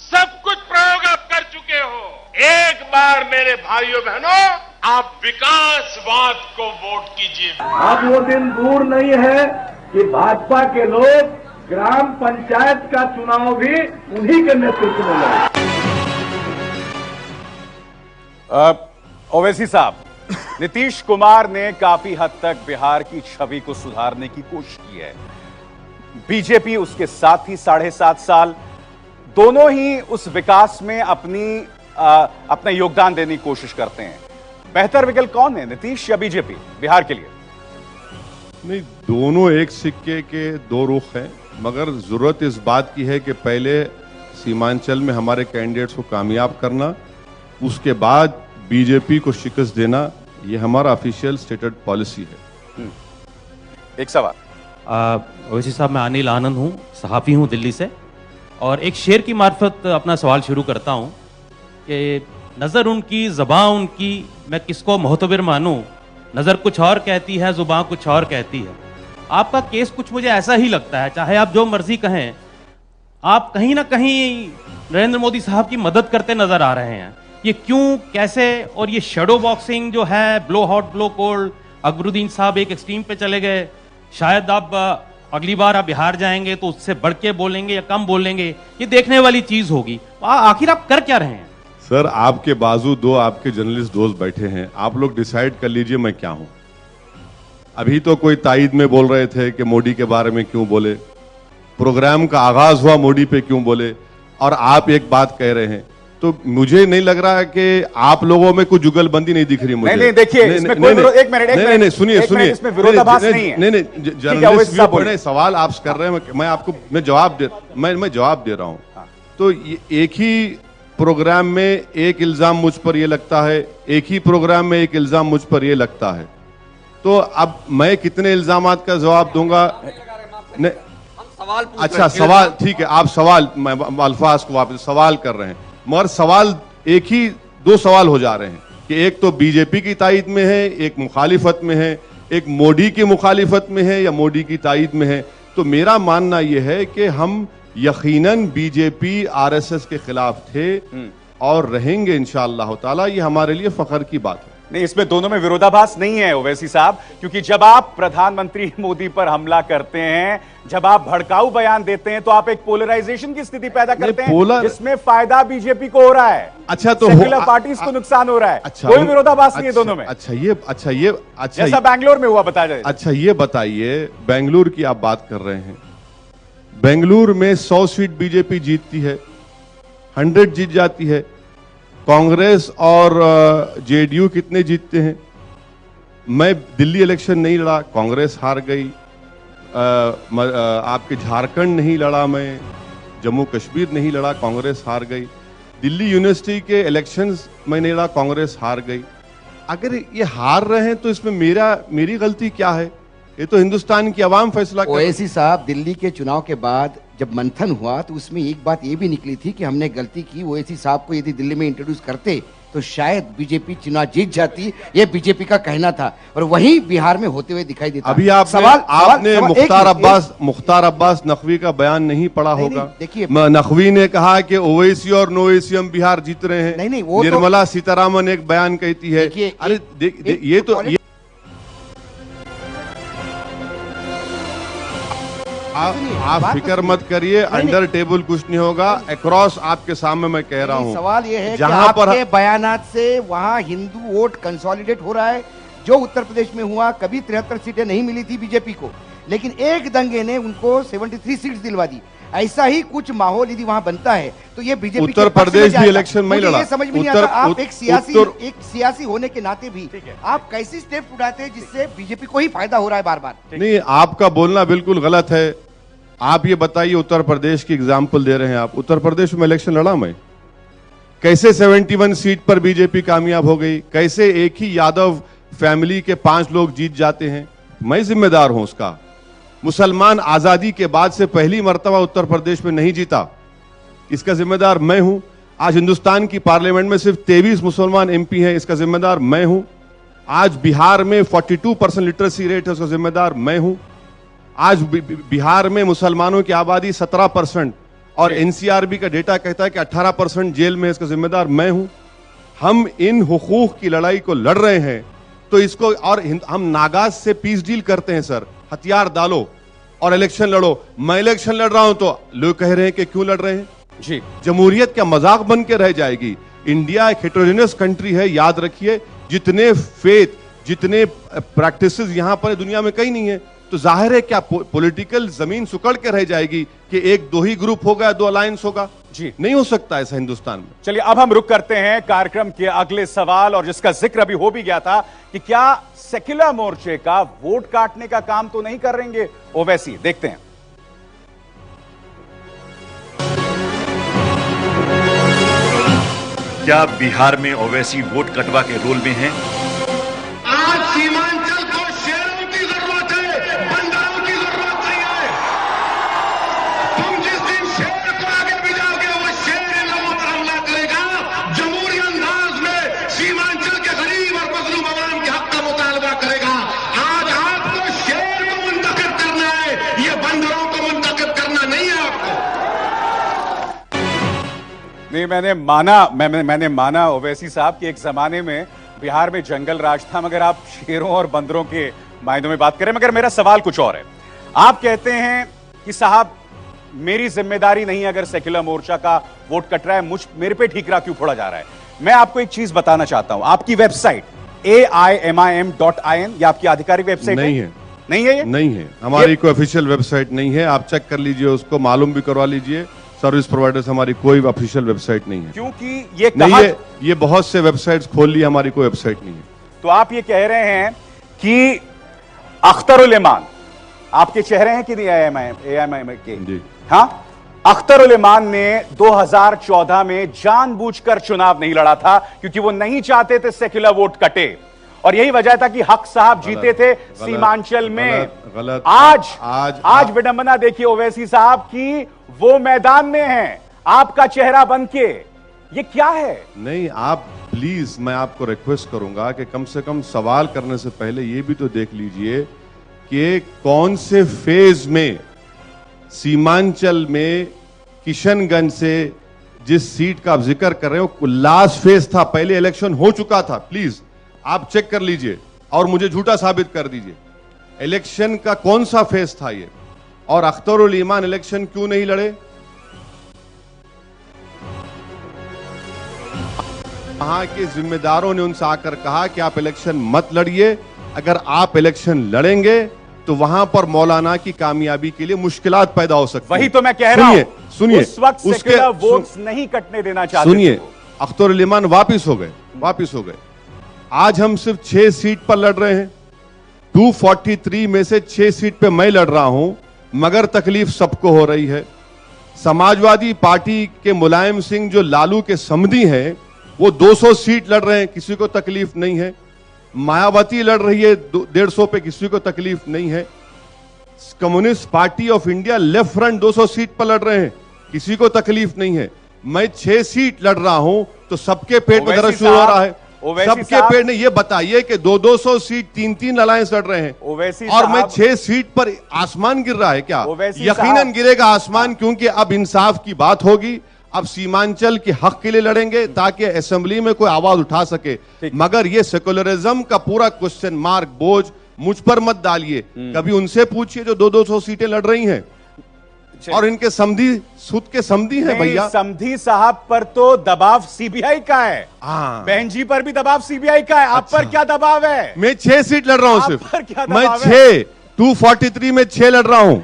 सब कुछ प्रयोग आप कर चुके हो। एक बार मेरे भाइयों बहनों, आप विकासवाद को वोट कीजिए। अब वो दिन दूर नहीं है कि भाजपा के लोग ग्राम पंचायत का चुनाव भी उन्हीं के नेतृत्व में लड़े। ओवैसी साहब, नीतीश कुमार ने काफी हद तक बिहार की छवि को सुधारने की कोशिश की है। बीजेपी उसके साथ ही 7.5 साल, दोनों ही उस विकास में अपना योगदान देने की कोशिश करते हैं। बेहतर विकल्प कौन है, नीतीश या बीजेपी बिहार के लिए? नहीं, दोनों एक सिक्के के दो रुख हैं, मगर जरूरत इस बात की है कि पहले सीमांचल में हमारे कैंडिडेट्स को कामयाब करना, उसके बाद बीजेपी को शिकस्त देना, यह हमारा ऑफिशियल स्टेटेड पॉलिसी है। एक सवाल। ओवैसी साहब, मैं अनिल आनंद हूं, सहाफी हूं दिल्ली से, और एक शेर की मार्फत अपना सवाल शुरू करता हूं कि नजर उनकी, ज़बां उनकी, मैं किसको मोहतबर मानूं, नजर कुछ और कहती है, ज़ुबां कुछ और कहती है। आपका केस कुछ मुझे ऐसा ही लगता है, चाहे आप जो मर्जी कहें, आप कहीं ना कहीं नरेंद्र मोदी साहब की मदद करते नजर आ रहे हैं। ये क्यों, कैसे? और ये शेडो बॉक्सिंग जो है, blow hot blow cold, Akbaruddin साहब एक एक्सट्रीम पे चले गए, शायद आप अगली बार आप बिहार जाएंगे तो उससे बढ़ के बोलेंगे या कम बोलेंगे, ये देखने वाली चीज होगी। आखिर आप कर क्या रहे हैं? सर, आपके बाजू दो आपके जर्नलिस्ट दोस्त बैठे हैं, आप लोग डिसाइड कर लीजिए मैं क्या हूं। अभी तो कोई तायद में बोल रहे थे कि मोदी के बारे में क्यों बोले, प्रोग्राम का आगाज हुआ मोदी पे क्यों बोले, और आप एक बात कह रहे हैं। तो मुझे नहीं लग रहा है कि आप लोगों में कुछ जुगलबंदी नहीं दिख रही मुझे। नहीं, देखिए, इसमें कोई एक मिनट सुनिए, इसमें विरोधाभास नहीं है। नहीं, जर्नलिस्ट व्यू पॉइंट सवाल आप कर रहे हैं, मैं जवाब दे रहा हूं। तो एक ही प्रोग्राम में एक इल्जाम मुझ पर ये लगता है, एक ही प्रोग्राम में एक इल्जाम मुझ पर ये लगता है, तो अब मैं कितने इल्जामात का जवाब दूंगा? अच्छा, सवाल ठीक है, आप सवाल, अल्फाज को वापस सवाल कर रहे हैं, मगर सवाल एक ही, दो सवाल हो जा रहे हैं कि एक तो बीजेपी की तायद में है, एक मुखालिफत में है, एक मोदी की मुखालिफत में है या मोदी की तायद में है। तो मेरा मानना यह है कि हम यकीनन बीजेपी आरएसएस के खिलाफ थे और रहेंगे इंशाअल्लाह ताला, ये हमारे लिए फख्र की बात है। नहीं, इसमें दोनों में विरोधाभास नहीं है ओवैसी साहब, क्योंकि जब आप प्रधानमंत्री मोदी पर हमला करते हैं, जब आप भड़काऊ बयान देते हैं, तो आप एक पोलराइजेशन की स्थिति पैदा करते हैं जिसमें फायदा बीजेपी को हो रहा है। अच्छा, तो सेक्युलर पार्टीज को नुकसान हो रहा है। अच्छा, कोई विरोधाभास नहीं है दोनों में। अच्छा, जैसा बैंगलोर में हुआ, बता जाए। अच्छा, ये बताइए, बेंगलुरु की आप बात कर रहे हैं, बेंगलुरु में 100 सीट बीजेपी जीतती है, 100 जीत जाती है। कांग्रेस और जेडीयू कितने जीतते हैं? मैं दिल्ली इलेक्शन नहीं लड़ा, कांग्रेस हार गई। आपके झारखंड नहीं लड़ा, मैं जम्मू कश्मीर नहीं लड़ा, कांग्रेस हार गई। दिल्ली यूनिवर्सिटी के इलेक्शंस में नहीं लड़ा, कांग्रेस हार गई। अगर ये हार रहे हैं तो इसमें मेरी गलती क्या है? ये तो हिंदुस्तान की आवाम फैसला कर। ओवैसी साहब, दिल्ली के चुनाव के बाद जब मंथन हुआ तो उसमें एक बात ये भी निकली थी कि हमने गलती की, ओवैसी साहब को यदि दिल्ली में इंट्रोड्यूस करते तो शायद बीजेपी चुनाव जीत जाती, ये बीजेपी का कहना था, और वही बिहार में होते हुए दिखाई देता। अभी आपने मुख्तार अब्बास नकवी का बयान नहीं पढ़ा होगा। देखिए, नकवी ने कहा कि ओवैसी और नो ओवैसी हम बिहार जीत रहे हैं। नहीं, वो निर्मला सीतारामन एक बयान कहती है। अरे ये तो आप फिक्र मत करिए, अंडर टेबल कुछ नहीं होगा, अक्रॉस आपके सामने मैं कह रहा हूँ। सवाल ये है कि जहां पर आपके बयानात से वहां हिंदू वोट कंसोलिडेट हो रहा है, जो उत्तर प्रदेश में हुआ। कभी 73 सीटें नहीं मिली थी बीजेपी को, लेकिन एक दंगे ने उनको 73 सीट्स दिलवा दी। ऐसा ही कुछ माहौल यदि वहां बनता है तो ये बीजेपी उत्तर प्रदेश भी इलेक्शन में लड़ा। ये समझ में नहीं आता, आप एक सियासी होने के नाते भी आप कैसी स्टेप उठाते हैं जिससे बीजेपी को ही फायदा हो रहा है बार बार। नहीं, आपका बोलना बिल्कुल गलत है। आप ये बताइए, उत्तर प्रदेश की एग्जाम्पल दे रहे हैं आप। उत्तर प्रदेश में इलेक्शन लड़ा मैं, कैसे 71 सीट पर बीजेपी कामयाब हो गई, कैसे एक ही यादव फैमिली के 5 लोग जीत जाते हैं। मैं जिम्मेदार हूं उसका। मुसलमान आजादी के बाद से पहली मर्तबा उत्तर प्रदेश में नहीं जीता, इसका जिम्मेदार मैं हूं। आज हिंदुस्तान की पार्लियामेंट में सिर्फ 23 मुसलमान एमपी हैं, इसका जिम्मेदार मैं हूं। आज बिहार में 42% लिटरेसी रेट है, उसका जिम्मेदार मैं हूं। आज बिहार में मुसलमानों की आबादी 17% और एनसीआरबी का डेटा कहता है कि 18% जेल में, इसका जिम्मेदार मैं हूं। हम इन हुकूक की लड़ाई को लड़ रहे हैं तो इसको, और हम नागाज से पीस डील करते हैं सर, हथियार डालो और इलेक्शन लड़ो। मैं इलेक्शन लड़ रहा हूं तो लोग कह रहे हैं कि क्यों लड़ रहे हैं जी, जमहूरियत क्या मजाक बन के रह जाएगी? इंडिया एक हेटेरोजेनस कंट्री है, याद रखिए। जितने फेथ, जितने प्रैक्टिसेस यहां पर दुनिया में कहीं नहीं है, तो जाहिर है क्या पॉलिटिकल जमीन सुकड़ के रह जाएगी कि एक दो ही ग्रुप होगा, 2 अलायंस होगा जी? नहीं हो सकता ऐसा हिंदुस्तान में। चलिए अब हम रुक करते हैं कार्यक्रम के अगले सवाल, और जिसका जिक्र अभी हो भी गया था कि क्या सेक्युलर मोर्चे का वोट काटने का काम तो नहीं कर रहेंगे ओवैसी। देखते हैं। क्या बिहार में ओवैसी वोट कटवा के रोल में हैं? आज सीमांचल को शेरों की जरूरत है, बंदरों की जरूरत नहीं है। तुम जिस दिन शेर को आगे भिजाओगे वो शेर इन लोगों पर हमला करेगा। जमहूरी अंदाज में सीमांचल के गरीब और मजलूम अवाम के हक का मुतालबा करेगा। आज आपको शेर को मुंतखब करना है, ये बंदरों को मुंतखब करना नहीं है आपको। नहीं, मैंने माना ओवैसी साहब कि एक जमाने में बिहार में जंगल राज था, मगर आप शेरों और बंदरों के मायनों में बात करें। मगर मेरा सवाल कुछ और है। आप कहते हैं कि साहब मेरी जिम्मेदारी नहीं है अगर सेक्युलर मोर्चा का वोट कट रहा है, मेरे पे ठीकरा क्यों फोड़ा जा रहा है। मैं आपको एक चीज बताना चाहता हूं, आपकी वेबसाइट AIMIM.in ये आपकी आधिकारिक वेबसाइट नहीं है? नहीं है, ये नहीं है, हमारी कोई ऑफिशियल वेबसाइट नहीं है। आप चेक कर लीजिए, उसको मालूम भी करवा लीजिए। सर्विस प्रोवाइडर्स हमारी कोई ऑफिशियल वेबसाइट नहीं है, क्योंकि ये ये बहुत से वेबसाइट्स खोल ली, हमारी कोई वेबसाइट नहीं है। तो आप ये कह रहे हैं कि अख्तरुल इमान आपके चेहरे हैं कि नहीं AIMIM के जी? हाँ, अख्तरुल इमान ने 2014 में जानबूझकर चुनाव नहीं लड़ा था क्योंकि वो नहीं चाहते थे सेक्युलर वोट कटे, और यही वजह था कि हक साहब जीते थे सीमांचल में। गलत। आज विडंबना देखिए ओवैसी साहब की, वो मैदान में हैं आपका चेहरा बन के। ये क्या है? नहीं, आप प्लीज, मैं आपको रिक्वेस्ट करूंगा कि कम से कम सवाल करने से पहले ये भी तो देख लीजिए कि कौन से फेज में सीमांचल में किशनगंज से जिस सीट का आप जिक्र कर रहे हो लास्ट फेज था, पहले इलेक्शन हो चुका था। प्लीज आप चेक कर लीजिए और मुझे झूठा साबित कर दीजिए। इलेक्शन का कौन सा फेज था ये, और अख्तरुल ईमान इलेक्शन क्यों नहीं लड़े? वहां के जिम्मेदारों ने उनसे आकर कहा कि आप इलेक्शन मत लड़िए, अगर आप इलेक्शन लड़ेंगे तो वहां पर मौलाना की कामयाबी के लिए मुश्किलात पैदा हो सकती हैं। वही तो मैं कह रहा हूं, सुनिए, उस वक्त सेक्युलर वोट्स नहीं कटने देना चाहते। सुनिए, अख्तरुल ईमान वापिस हो गए। आज हम सिर्फ 6 सीट पर लड़ रहे हैं। 243 में से 6 सीट पे मैं लड़ रहा हूं, मगर तकलीफ सबको हो रही है। समाजवादी पार्टी के मुलायम सिंह जो लालू के समधी हैं, वो 200 सीट लड़ रहे हैं, किसी को तकलीफ नहीं है। मायावती लड़ रही है 150 पे, किसी को तकलीफ नहीं है। Communist party of India left front 200 seat पर लड़ रहे हैं, किसी को तकलीफ नहीं है। मैं 6 सीट लड़ रहा हूं तो सबके पेट में दर्द शुरू हो रहा है। सबके पेट ने ये बताइए कि 200 सीट 3 अलायंस लड़ रहे हैं, और मैं 6 सीट पर आसमान गिर रहा है क्या? यकीनन गिरेगा आसमान, क्योंकि अब इंसाफ की बात होगी। अब सीमांचल के हक के लिए लड़ेंगे ताकि असेंबली में कोई आवाज उठा सके। मगर ये सेकुलरिज्म का पूरा क्वेश्चन मार्क, बोझ मुझ पर मत डालिए। कभी उनसे पूछिए जो 200 सीटें लड़ रही हैं। और इनके समधी सूद के समधी हैं भैया। समधी साहब पर तो दबाव सीबीआई का है। बहन जी पर भी दबाव सीबीआई का है। आप पर क्या दबाव है? मैं 6 सीट लड़ रहा हूं सिर्फ। मैं 243 में 6 लड़ रहा हूं,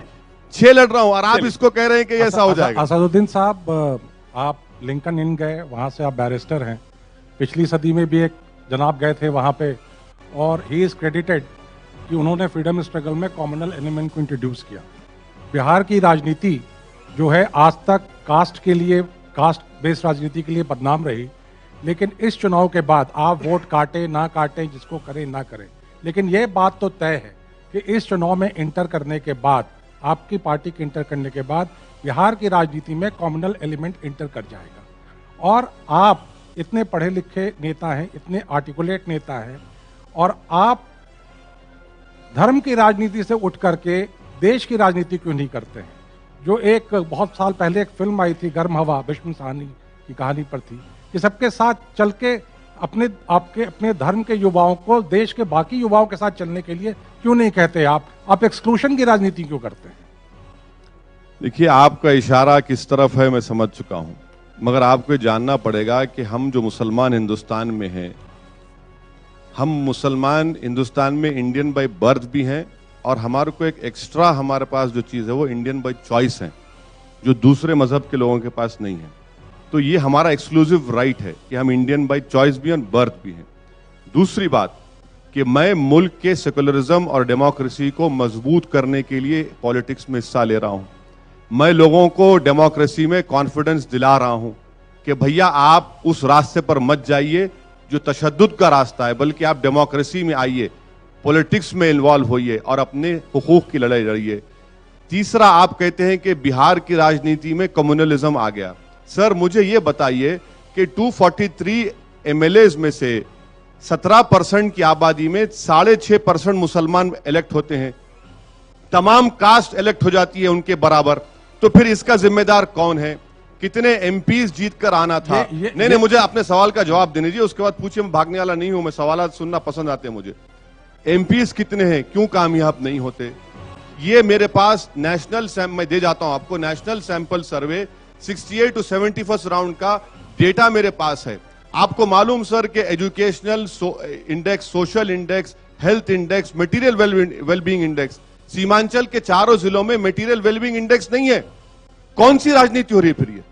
6 लड़ रहा हूं, और आप इसको कह रहे हैं कि ऐसा हो जाएगा। असदुद्दीन साहब, आप लिंकन इन गए, वहां से आप बैरिस्टर हैं, पिछली सदी में भी एक जनाब गए थे वहां पे, और ही इज क्रेडिटेड कि उन्होंने फ्रीडम स्ट्रगल में कॉमनल एलिमेंट को इंट्रोड्यूस किया। बिहार की राजनीति जो है आज तक कास्ट के लिए, कास्ट बेस्ड राजनीति के लिए बदनाम रही, लेकिन इस चुनाव के बाद आप वोट काटे ना काटे, जिसको करें ना करें, लेकिन यह बात तो तय है कि इस चुनाव में इंटर करने के बाद, आपकी पार्टी के इंटर करने के बाद बिहार की राजनीति में कॉमनल एलिमेंट इंटर कर जाएगा। और आप इतने पढ़े लिखे नेता हैं, इतने आर्टिकुलेट नेता हैं, और आप धर्म की राजनीति से उठ करके देश की राजनीति क्यों नहीं करते हैं? जो एक बहुत साल पहले एक फिल्म आई थी गर्म हवा, भीष्म साहनी की कहानी पर थी, कि सबके साथ चल के अपने धर्म के युवाओं को देश के बाकी युवाओं के साथ चलने के लिए क्यों नहीं कहते? आप एक्सक्लूशन की राजनीति क्यों करते हैं? देखिए, आपका इशारा किस तरफ है मैं समझ चुका हूं, मगर आपको जानना पड़ेगा कि हम जो मुसलमान हिंदुस्तान में हैं, हम मुसलमान हिंदुस्तान में इंडियन बाय बर्थ भी हैं, और हमारे को एक एक्स्ट्रा हमारे पास जो चीज़ है वो इंडियन बाय चॉइस है, जो दूसरे मजहब के लोगों के पास नहीं है। तो ये हमारा एक्सक्लूसिव राइट है कि हम इंडियन बाय चॉइस भी और बर्थ भी हैं। दूसरी बात कि मैं मुल्क के सेकुलरिज्म और डेमोक्रेसी को मजबूत करने के लिए पॉलिटिक्स में हिस्सा ले रहा हूं। मैं लोगों को डेमोक्रेसी में कॉन्फिडेंस दिला रहा हूं कि भैया आप उस रास्ते पर मत जाइए जो तशद्दुद का रास्ता है, बल्कि आप डेमोक्रेसी में आइए, पॉलिटिक्स में इन्वॉल्व होइए और अपने हुकूक की लड़ाई लड़िए। तीसरा, आप कहते हैं कि बिहार की राजनीति में कम्युनलिज्म आ गया। सर, मुझे यह बताइए कि 243 एमएलएज में से 17% की आबादी में 6.5% मुसलमान इलेक्ट होते हैं, तमाम कास्ट इलेक्ट हो जाती है उनके बराबर, तो फिर इसका जिम्मेदार कौन है? कितने एमपीज जीत कर आना था? नहीं, मुझे अपने सवाल का जवाब देने दीजिए, उसके बाद पूछिए। मैं भागने वाला नहीं हूं, मैं सवाल सुनना पसंद आते हैं मुझे। एमपीज कितने हैं, क्यों कामयाब नहीं होते? ये मेरे पास मैं दे जाता हूं आपको national sample survey 68 to 71 round का डेटा मेरे पास है। आपको मालूम सर कि educational index, social index, health index, material wellbeing index, Seemanchal के चारों जिलों में मटेरियल वेलबींग इंडेक्स नहीं है। कौन सी राजनीति हो रही है फिर ये?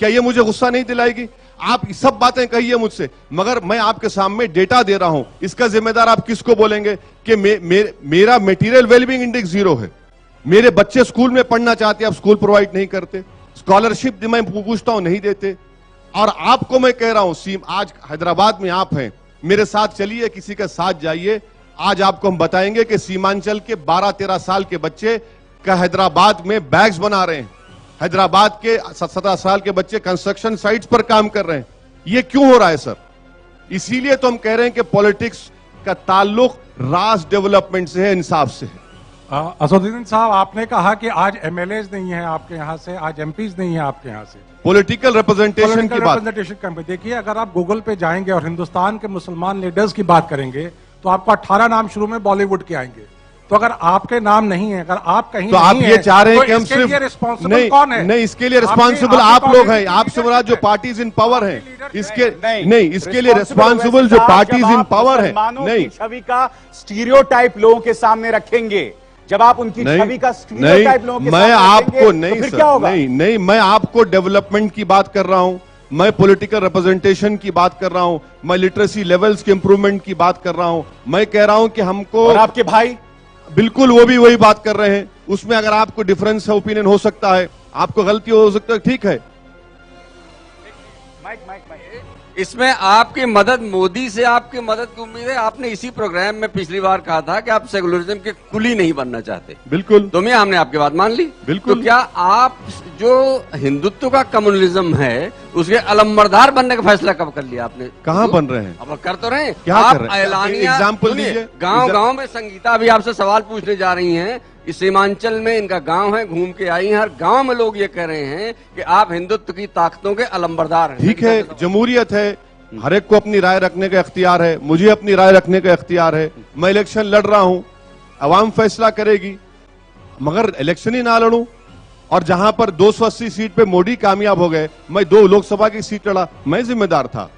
क्या ये मुझे गुस्सा नहीं दिलाएगी? आप सब बातें कहिए मुझसे, मगर मैं आपके सामने डेटा दे रहा हूं। इसका जिम्मेदार आप किसको बोलेंगे कि मेरा मटेरियल वेलबींग इंडेक्स 0 है, मेरे बच्चे स्कूल में पढ़ना चाहते हैं, आप स्कूल प्रोवाइड नहीं करते, स्कॉलरशिप मैं पूछता हूं नहीं देते। और आपको मैं कह रहा हूं, आज हैदराबाद में आप हैं, मेरे साथ चलिए, किसी के साथ जाइए, आज आपको हम बताएंगे कि सीमांचल के 12-13 साल के बच्चे का हैदराबाद में बैग्स बना रहे हैं, हैदराबाद के 17 साल के बच्चे कंस्ट्रक्शन साइट्स पर काम कर रहे हैं। ये क्यों हो रहा है सर? इसीलिए तो हम कह रहे हैं कि पॉलिटिक्स का ताल्लुक राष्ट्र डेवलपमेंट से है, इंसाफ से है। असदुद्दीन साहब, आपने कहा कि आज एमएलएज नहीं है आपके यहां से, आज एमपीज नहीं है आपके यहां से, पॉलिटिकल रिप्रेजेंटेशन की बात। देखिए, अगर आप गूगल पे जाएंगे और हिंदुस्तान के मुसलमान लीडर्स की बात करेंगे तो आपको 18 नाम शुरू में बॉलीवुड के आएंगे। तो अगर आपके नाम नहीं है, अगर आप कहीं तो आप ये चाह रहे हैं कि हम सिर्फ रिस्पॉन्सिबल कौन है? नहीं, इसके लिए रिस्पॉन्सिबल आप लोग हैं, आपसे बड़ा जो पार्टीज इन पावर हैं, इसके नहीं, इसके लिए रिस्पॉन्सिबल जो पार्टीज इन पावर है। नहीं, छवि का स्टीरियोटाइप लोगों के सामने रखेंगे, जब आप उनकी छवि का स्टीरियोटाइप लोगों के मैं आपको नहीं तो सर, नहीं, मैं आपको डेवलपमेंट की बात कर रहा हूं, मैं पॉलिटिकल रिप्रेजेंटेशन की बात कर रहा हूं, मैं लिटरेसी लेवल्स के इंप्रूवमेंट की बात कर रहा हूं, मैं कह रहा हूं कि हमको, और आपके भाई बिल्कुल वो भी वही बात कर रहे हैं। उसमें अगर आपको डिफरेंस है, ओपिनियन हो सकता है, आपको गलती हो सकता है, ठीक है। इसमें आपकी मदद, मोदी से आपकी मदद की उम्मीद है। आपने इसी प्रोग्राम में पिछली बार कहा था कि आप सेकुलरिज्म के कुली नहीं बनना चाहते। बिल्कुल, तो मैं हमने आपकी बात मान ली। बिल्कुल। तो क्या आप जो हिंदुत्व का कम्युनलिज्म है उसके अलंबरदार बनने का फैसला कब कर लिया आपने? कहाँ बन रहे हैं? अब कर तो रहे हैं, क्या आप कर रहे हैं? एलानिया एग्जाम्पल दीजिए। गांव में संगीता भी आपसे सवाल पूछने जा रही हैं। इस सीमांचल में इनका गांव है, घूम के आई हैं, हर गांव में लोग ये कह रहे हैं कि आप हिंदुत्व की ताकतों के अलंबरदार हैं। ठीक है, जमहूरियत है, हर एक को अपनी राय रखने का इख्तियार है, मुझे अपनी राय रखने का इख्तियार है। मैं इलेक्शन लड़ रहा हूं, अवाम फैसला करेगी, मगर इलेक्शन ही ना लड़ूं और जहां पर 280 सीट पे मोदी कामयाब हो गए, मैं 2 लोकसभा की सीट लड़ा, मैं जिम्मेदार था।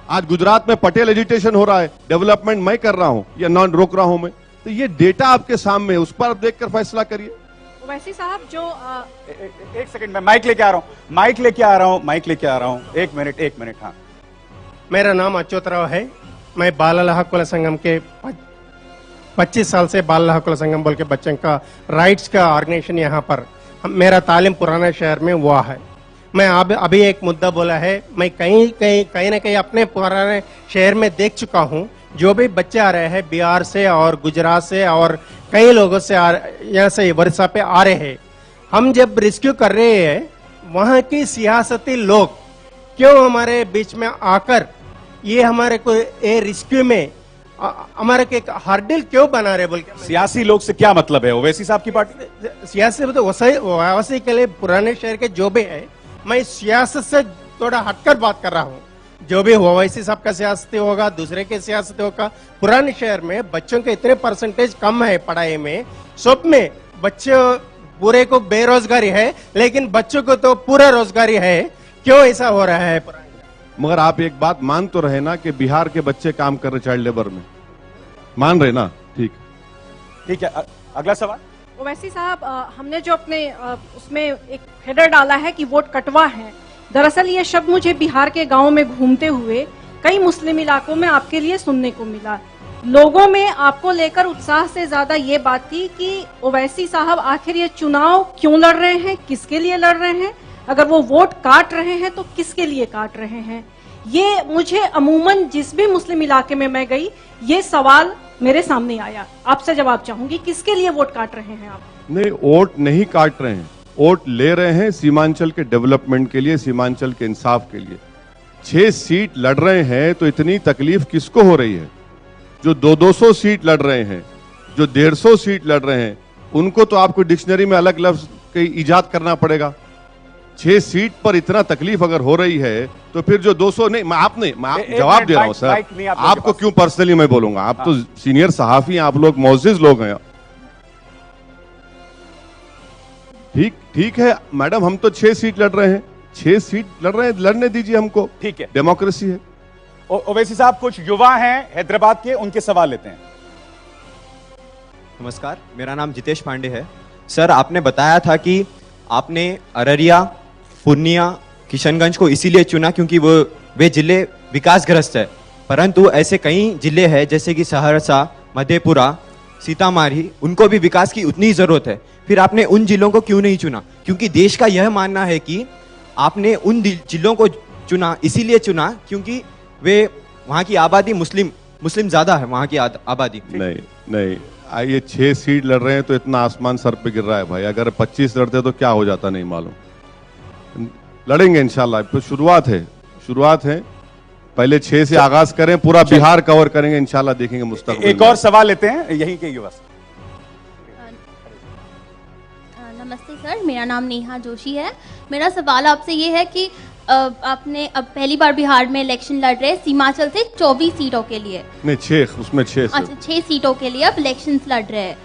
आज गुजरात में पटेल एजिटेशन हो रहा है, डेवलपमेंट मैं कर रहा हूं या नॉन रोक रहा हूं मैं, तो ये डेटा आपके सामने है, उस पर आप देखकर फैसला करिए। ओवैसी साहब जो एक सेकंड, मैं माइक लेके आ रहा हूं, एक मिनट। हाँ, मेरा नाम अच्युतराव है। मैं बाल हक कुल संगम के 25 साल से बाल हक कुल संगम बोल के बच्चों का राइट्स का ऑर्गेनाइजेशन यहाँ पर मेरा तालीम पुराना शहर में हुआ है। मैं अभी एक मुद्दा बोला है, मैं कहीं ना कहीं अपने पुराने शहर में देख चुका हूँ। जो भी बच्चे आ रहे हैं बिहार से और गुजरात से और कई लोगों से यहाँ से वर्षा पे आ रहे हैं, हम जब रेस्क्यू कर रहे हैं, वहाँ की सियासती लोग क्यों हमारे बीच में आकर ये हमारे को ये रेस्क्यू में हमारे के हर्डल क्यों बना रहे बोल के। सियासी लोग से क्या मतलब है? ओवैसी साहब की पार्टी सियासी तो वैसे के लिए पुराने शहर के जो भी है, मैं सियासत से थोड़ा हटकर बात कर रहा हूँ। जो भी ओवैसी साहब का सियासती होगा, दूसरे के सियासती होगा, पुराने शहर में बच्चों के इतने परसेंटेज कम है पढ़ाई में, सब में बच्चे पूरे को बेरोजगारी है, लेकिन बच्चों को तो पूरा रोजगारी है। क्यों ऐसा हो रहा है? मगर आप एक बात मान तो रहे ना कि बिहार के बच्चे काम कर रहे चाइल्ड लेबर में, मान रहे ना? ठीक है। अगला सवाल। ओवैसी साहब, हमने जो अपने उसमें एक हेडर डाला है कि वोट कटवा है, दरअसल ये शब्द मुझे बिहार के गांव में घूमते हुए कई मुस्लिम इलाकों में आपके लिए सुनने को मिला। लोगों में आपको लेकर उत्साह से ज्यादा ये बात थी कि ओवैसी साहब आखिर ये चुनाव क्यों लड़ रहे हैं, किसके लिए लड़ रहे हैं, अगर वो वोट काट रहे हैं तो किसके लिए काट रहे हैं। ये मुझे अमूमन जिस भी मुस्लिम इलाके में मैं गई, ये सवाल मेरे सामने आया। आपसे जवाब चाहूंगी, किसके लिए वोट काट रहे हैं आप? नहीं, वोट नहीं काट रहे हैं, वोट ले रहे हैं सीमांचल के डेवलपमेंट के लिए, सीमांचल के इंसाफ के लिए। 6 सीट लड़ रहे हैं तो इतनी तकलीफ किसको हो रही है? जो 200 सीट लड़ रहे हैं, जो 150 सीट लड़ रहे हैं, उनको तो आपको डिक्शनरी में अलग लफ्ज ईजाद करना पड़ेगा। 6 सीट पर इतना तकलीफ अगर हो रही है तो फिर जो 200 नहीं, मैं जवाब दे रहा हूं सर, आपको क्यों पर्सनली मैं बोलूंगा, आप तो सीनियर सहाफी हैं, आप लोग मोअज़्ज़िज़ लोग हैं। ठीक है मैडम, हम तो 6 सीट लड़ रहे हैं, 6 सीट लड़ रहे हैं, लड़ने दीजिए हमको, ठीक है, डेमोक्रेसी है। ओवैसी साहब, कुछ युवा हैं हैदराबाद के, उनके सवाल लेते हैं। नमस्कार, मेरा नाम जितेश पांडे है। सर, आपने बताया था कि आपने अररिया, पूर्णिया, किशनगंज को इसीलिए चुना क्योंकि वे जिले विकासग्रस्त है, परंतु ऐसे कई जिले हैं जैसे कि सहरसा, मधेपुरा, सीतामढ़ी, उनको भी विकास की उतनी जरूरत है। फिर आपने उन जिलों को क्यों नहीं चुना? क्योंकि देश का यह मानना है कि आपने उन जिलों को चुना इसीलिए चुना क्योंकि वे वहाँ की आबादी मुस्लिम ज्यादा है, वहाँ की आबादी। नहीं, ये 6 सीट लड़ रहे हैं तो इतना आसमान सर पे गिर रहा है भाई। अगर 25 लड़ते तो क्या हो जाता नहीं मालूम। लड़ेंगे इंशाल्लाह, तो शुरुआत है। पहले 6 से आगाज करें, पूरा बिहार कवर करेंगे इंशाल्लाह, देखेंगे मुस्तकबिल। एक और सवाल लेते हैं यहीं के युवा से। नमस्ते सर, मेरा नाम नेहा जोशी है। मेरा सवाल आपसे ये है कि आपने अब पहली बार बिहार में इलेक्शन लड़ रहे सीमांचल से 24 सीटों के लिए। नहीं, 6, उसमें 6 अच्छा, 6 सीटों के लिए अब इलेक्शंस लड़ रहे हैं।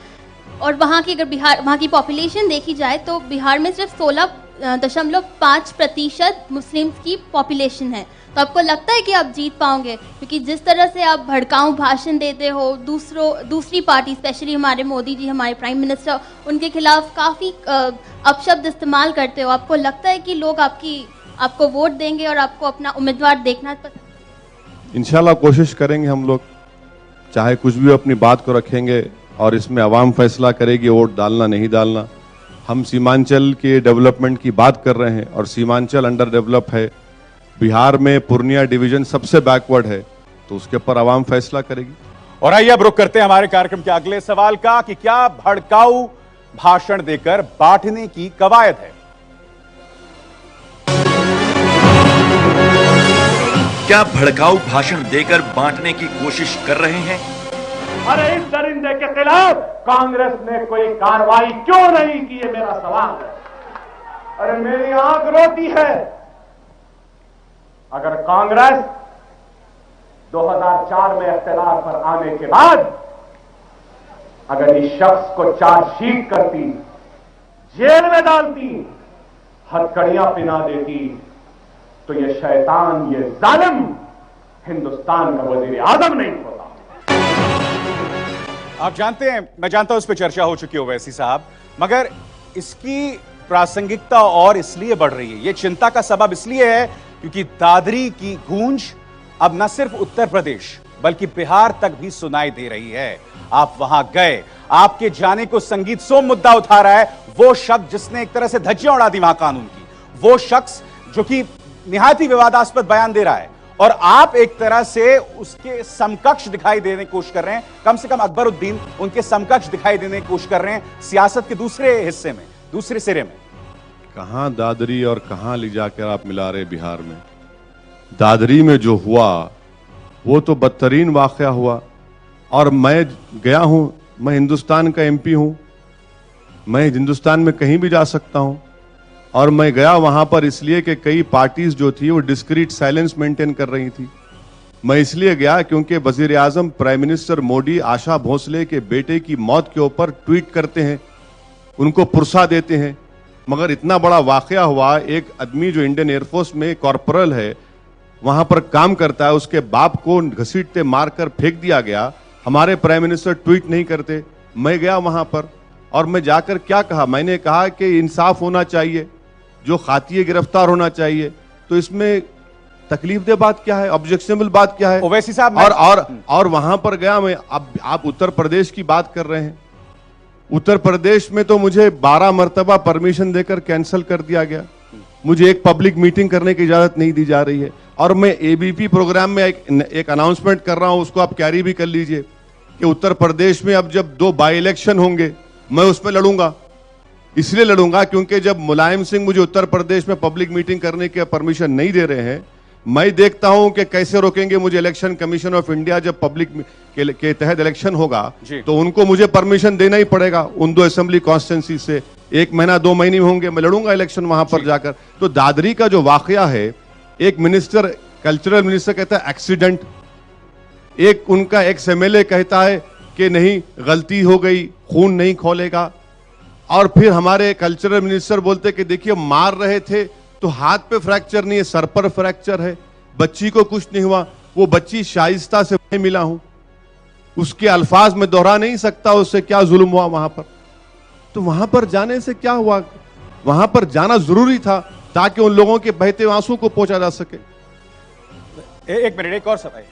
और वहाँ की अगर वहाँ की पॉपुलेशन देखी जाए तो बिहार में सिर्फ 16.5% मुस्लिम्स की पॉपुलेशन है। तो आपको लगता है कि आप जीत पाओगे? क्योंकि जिस तरह से आप भड़काऊ भाषण देते हो, दूसरी पार्टी, स्पेशली हमारे मोदी जी, हमारे प्राइम मिनिस्टर, उनके खिलाफ काफ़ी अपशब्द इस्तेमाल करते हो, आपको लगता है कि लोग आपको वोट देंगे और आपको अपना उम्मीदवार देखना पसंद? इंशाल्लाह कोशिश करेंगे हम लोग, चाहे कुछ भी अपनी बात को रखेंगे और इसमें आवाम फैसला करेगी वोट डालना नहीं डालना। हम सीमांचल के डेवलपमेंट की बात कर रहे हैं और सीमांचल अंडर डेवलप है। बिहार में पूर्णिया डिवीजन सबसे बैकवर्ड है, तो उसके ऊपर आवाम फैसला करेगी। और आइए अब रुक करते हैं हमारे कार्यक्रम के अगले सवाल का कि क्या भड़काऊ भाषण देकर बांटने की कवायद है? क्या भड़काऊ भाषण देकर बांटने की कोशिश कर रहे हैं? अरे इस दरिंदे के खिलाफ कांग्रेस ने कोई कार्रवाई क्यों नहीं की है, मेरा सवाल है। अरे मेरी आंख रोती है। अगर कांग्रेस 2004 में इख्तियार पर आने के बाद अगर इस शख्स को चार्जशीट करती, जेल में डालती, हथकड़ियां पिना देती, तो ये शैतान, ये जालिम हिंदुस्तान का वजीर आजम नहीं होता। आप जानते हैं, मैं जानता हूं इस पर चर्चा हो चुकी है ओवैसी साहब, मगर इसकी प्रासंगिकता और इसलिए बढ़ रही है, यह चिंता का सबब इसलिए है क्योंकि दादरी की गूंज अब न सिर्फ उत्तर प्रदेश बल्कि बिहार तक भी सुनाई दे रही है। आप वहां गए, आपके जाने को संगीत सोम मुद्दा उठा रहा है वो शख्स जिसने एक तरह से धज्जियां उड़ा दी वहां कानून की, वो शख्स जो कि निहायत ही विवादास्पद बयान दे रहा है, और आप एक तरह से उसके समकक्ष दिखाई देने की कोशिश कर रहे हैं, कम से कम अकबरुद्दीन उनके समकक्ष दिखाई देने की कोशिश कर रहे हैं सियासत के दूसरे हिस्से में, दूसरे सिरे में। कहां दादरी और कहां ले जाकर आप मिला रहे बिहार में? दादरी में जो हुआ वो तो बदतरीन वाकया हुआ, और मैं गया हूं, मैं हिंदुस्तान का एमपी हूं, मैं हिंदुस्तान में कहीं भी जा सकता हूं, और मैं गया वहां पर इसलिए कि कई पार्टीज जो थी वो डिस्क्रीट साइलेंस मेंटेन कर रही थी। मैं इसलिए गया क्योंकि वजीर आजम प्राइम मिनिस्टर मोदी आशा भोसले के बेटे की मौत के ऊपर ट्वीट करते हैं, उनको पुरसा देते हैं, मगर इतना बड़ा वाकया हुआ, एक आदमी जो इंडियन एयरफोर्स में कॉर्पोरल है वहां पर काम करता है, उसके बाप को घसीटते मारकर फेंक दिया गया, हमारे प्राइम मिनिस्टर ट्वीट नहीं करते। मैं गया वहां पर और मैं जाकर क्या कहा, मैंने कहा कि इंसाफ होना चाहिए, जो खातिए गिरफ्तार होना चाहिए, तो इसमें तकलीफ दे बात क्या है, ऑब्जेक्शनेबल बात क्या है? ओवैसी साहब और वहां पर गया मैं। अब आप उत्तर प्रदेश की बात कर रहे हैं, उत्तर प्रदेश में तो मुझे 12 मरतबा परमिशन देकर कैंसिल कर दिया गया, मुझे एक पब्लिक मीटिंग करने की इजाजत नहीं दी जा रही है, और मैं एबीपी प्रोग्राम में एक अनाउंसमेंट कर रहा हूं, उसको आप कैरी भी कर लीजिए कि उत्तर प्रदेश में अब जब 2 बाई इलेक्शन होंगे मैं उसमें लड़ूंगा। इसलिए लड़ूंगा क्योंकि जब मुलायम सिंह मुझे उत्तर प्रदेश में पब्लिक मीटिंग करने की परमिशन नहीं दे रहे हैं, मैं देखता हूं कि कैसे रोकेंगे मुझे इलेक्शन कमीशन ऑफ इंडिया। जब पब्लिक के तहत इलेक्शन होगा तो उनको मुझे परमिशन देना ही पड़ेगा उन 2 असेंबली कॉन्स्टिट्यूंसी से, 1 महीना 2 महीने में होंगे, मैं लड़ूंगा इलेक्शन वहां पर जाकर। तो दादरी का जो वाकया है, एक मिनिस्टर, कल्चरल मिनिस्टर कहता है एक्सीडेंट, एक उनका एक्स एमएलए कहता है कि नहीं गलती हो गई, खून नहीं खोलेगा, और फिर हमारे कल्चरल मिनिस्टर बोलते कि देखिए मार रहे थे तो हाथ पे फ्रैक्चर नहीं है, सर पर फ्रैक्चर है, बच्ची को कुछ नहीं हुआ, वो बच्ची शाइस्ता से मैं मिला हूं, उसके अल्फाज में दोहरा नहीं सकता उससे क्या जुल्म हुआ वहां पर। तो वहां पर जाने से क्या हुआ, वहां पर जाना जरूरी था ताकि उन लोगों के बहते आंसू को पहुंचा जा सके। एक मिनट, एक और सवाल।